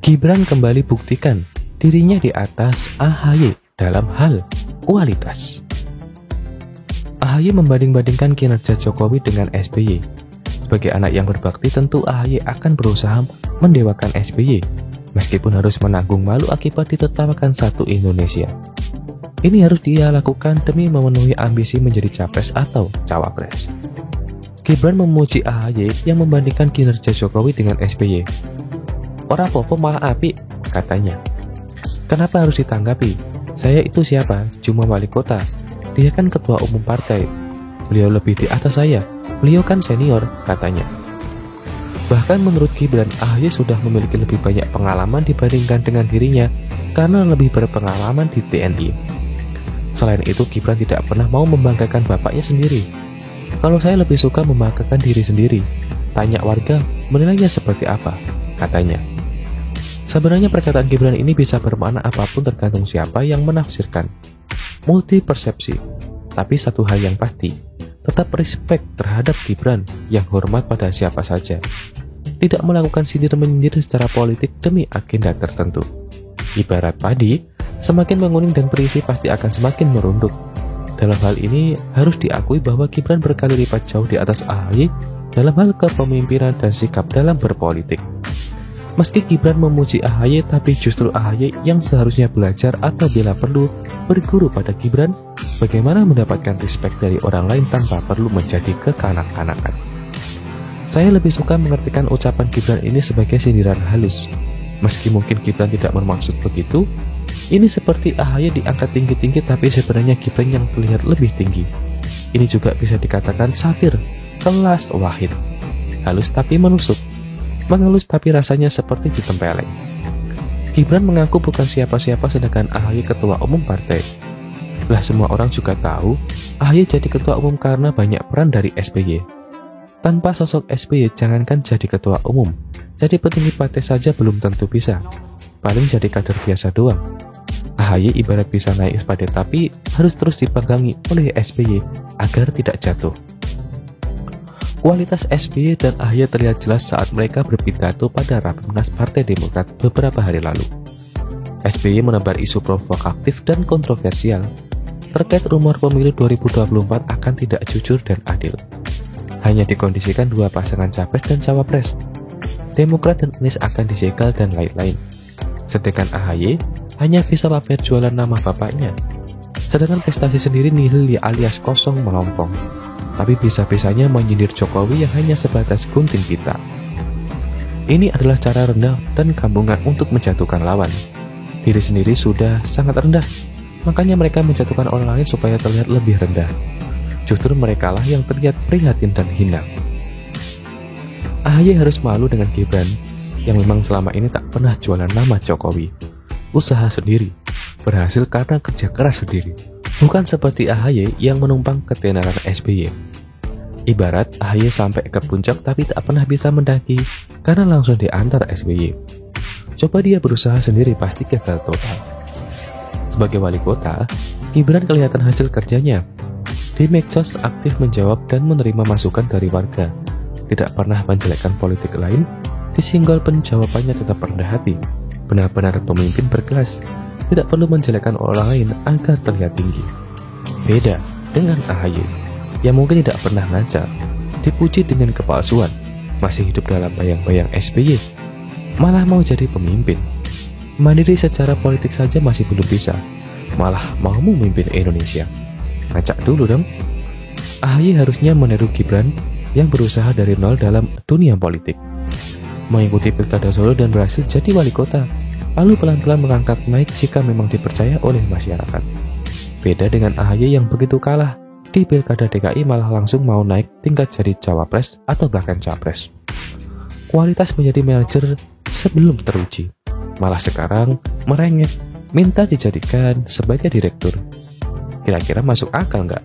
Gibran kembali buktikan dirinya di atas AHY dalam hal kualitas. AHY membanding-bandingkan kinerja Jokowi dengan SBY. Sebagai anak yang berbakti, tentu AHY akan berusaha mendewakan SBY, meskipun harus menanggung malu akibat ditertawakan satu Indonesia. Ini harus dia lakukan demi memenuhi ambisi menjadi capres atau cawapres. Gibran memuji AHY yang membandingkan kinerja Jokowi dengan SBY. "Ora popo malah apik," katanya. "Kenapa harus ditanggapi? Saya itu siapa? Cuma wali kota. Dia kan ketua umum partai. Beliau lebih di atas saya. Beliau kan senior," katanya. Bahkan menurut Gibran, AHY sudah memiliki lebih banyak pengalaman dibandingkan dengan dirinya karena lebih berpengalaman di TNI. Selain itu, Gibran tidak pernah mau membanggakan bapaknya sendiri. "Kalau saya lebih suka membanggakan diri sendiri. Tanya warga, menilainya seperti apa," katanya. Sebenarnya perkataan Gibran ini bisa bermakna apapun tergantung siapa yang menafsirkan. Multi persepsi. Tapi satu hal yang pasti, tetap respect terhadap Gibran yang hormat pada siapa saja. Tidak melakukan sindir-menyindir secara politik demi agenda tertentu. Ibarat padi, semakin menguning dan berisi pasti akan semakin merunduk. Dalam hal ini harus diakui bahwa Gibran berkali lipat jauh di atas AHY dalam hal kepemimpinan dan sikap dalam berpolitik. Meski Gibran memuji AHY, tapi justru AHY yang seharusnya belajar atau bila perlu berguru pada Gibran bagaimana mendapatkan respect dari orang lain tanpa perlu menjadi kekanak-kanakan. Saya lebih suka mengartikan ucapan Gibran ini sebagai sindiran halus. Meski mungkin Gibran tidak bermaksud begitu, ini seperti AHY diangkat tinggi-tinggi tapi sebenarnya Gibran yang terlihat lebih tinggi. Ini juga bisa dikatakan satir kelas wahid. Halus tapi menusuk. Mengelus tapi rasanya seperti ditempeleng. Gibran mengaku bukan siapa-siapa sedangkan AHY ketua umum partai. Lah semua orang juga tahu AHY jadi ketua umum karena banyak peran dari SBY. Tanpa sosok SBY jangankan jadi ketua umum, jadi petinggi partai saja belum tentu bisa. Paling jadi kader biasa doang. AHY ibarat bisa naik sepeda tapi harus terus dipanggangi oleh SBY agar tidak jatuh. Kualitas SBY dan AHY terlihat jelas saat mereka berpidato pada Rapimnas Partai Demokrat beberapa hari lalu. SBY menebar isu provokatif dan kontroversial terkait rumor pemilu 2024 akan tidak jujur dan adil. Hanya dikondisikan dua pasangan capres dan cawapres. Demokrat dan Anies akan disegal dan lain-lain. Sedangkan AHY hanya bisa pamer jualan nama bapaknya. Sedangkan prestasi sendiri nihil alias kosong melompong. Tapi bisa-bisanya menyindir Jokowi yang hanya sebatas gunting pita. Ini adalah cara rendah dan kampungan untuk menjatuhkan lawan. Diri sendiri sudah sangat rendah, makanya mereka menjatuhkan orang lain supaya terlihat lebih rendah. Justru merekalah yang terlihat prihatin dan hina. AHY harus malu dengan Gibran, yang memang selama ini tak pernah jualan nama Jokowi. Usaha sendiri, berhasil karena kerja keras sendiri. Bukan seperti AHY yang menumpang ketenaran SBY. Ibarat AHY sampai ke puncak tapi tak pernah bisa mendaki karena langsung diantar SBY. Coba dia berusaha sendiri pasti gagal total. Sebagai wali kota, Gibran kelihatan hasil kerjanya. Di medsos aktif menjawab dan menerima masukan dari warga. Tidak pernah menjelekkan politik lain, disinggol pun jawabannya tetap rendah hati. Benar-benar pemimpin berkelas. Tidak perlu menjelekkan orang lain agar terlihat tinggi. Beda dengan AHY yang mungkin tidak pernah ngajar, dipuji dengan kepalsuan, masih hidup dalam bayang-bayang SBY, malah mau jadi pemimpin. Mandiri secara politik saja masih belum bisa, malah mau memimpin Indonesia. Ngacak dulu dong. AHY harusnya meniru Gibran yang berusaha dari nol dalam dunia politik, mengikuti pilkada Solo dan berhasil jadi wali kota, lalu pelan-pelan merangkak naik jika memang dipercaya oleh masyarakat. Beda dengan AHY yang begitu kalah di pilkada DKI malah langsung mau naik tingkat jadi cawapres atau bahkan capres. Kualitas menjadi manajer sebelum teruji, malah sekarang merengek minta dijadikan sebagai direktur. Kira-kira masuk akal nggak?